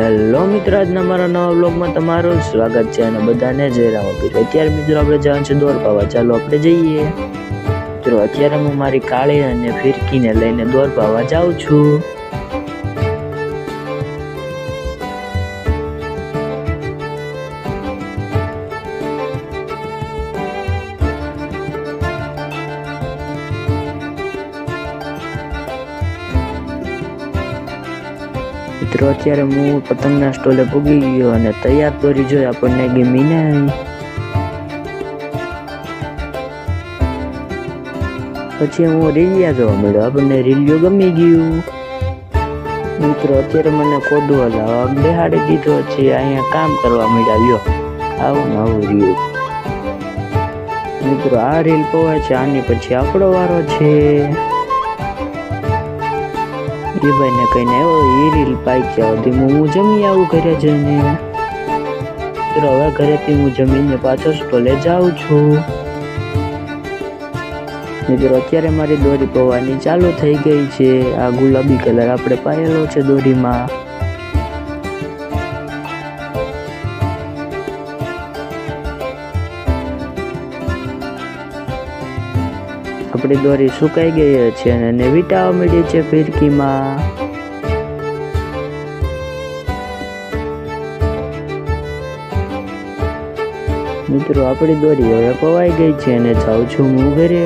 Hello મિત્રો, આજના મારા નવા વ્લોગમાં તમારું સ્વાગત છે અને બધાને જય રામાપીર। અત્યારે મિત્રો આપણે જવાનું છે દોર પાવા, ચાલો આપણે જઈએ। મિત્રો અત્યારે હું મારી કાળી અને ફિરકીને લઈને દોર પાવા જાઉં છું। મિત્રો અત્યારે હું પતંગના સ્ટોલે પૂગી ગયો અને તૈયાર દોરી જોઈ આપણને ગમી નહીં। પછી હું રીલિયા જોવા મળ્યો, આપણને રીલિયો ગમી ગયું। મિત્રો અત્યારે મને કોદો લાવવા બેહાડી દીધો છે, અહીંયા કામ કરવા મળ્યા। લ્યો આવું ને આવું રહ્યું। મિત્રો આ રીલ પવાય છે, આની પછી આપણો વારો છે। એ ભાઈ ને કહીને આવ્યો એ રીલ પાઈ ગયા હું જમી આવું ઘરે જઈને। મિત્રો હવે ઘરેથી હું જમીને પાછો સ્ટોલે જાઉં છું। મિત્રો અત્યારે મારી દોરી પવાની ચાલુ થઈ ગઈ છે। આ ગુલાબી કલર આપણે પાયેલો છે દોરીમાં। આપણી દોરી સુકાઈ ગઈ છે અને વીંટાવા મળી છે ફિરકીમાં। મિત્રો આપણી દોરી હવે પવાઈ ગઈ છે અને જાઉં છું હું ઘરે।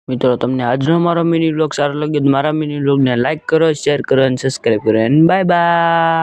મિત્રો તમને આજનો મારો મિની વ્લોગ સારો લાગ્યો તો મારા મિની વ્લોગને લાઈક કરો, શેર કરો અને સબસ્ક્રાઈબ કરો। Bye bye.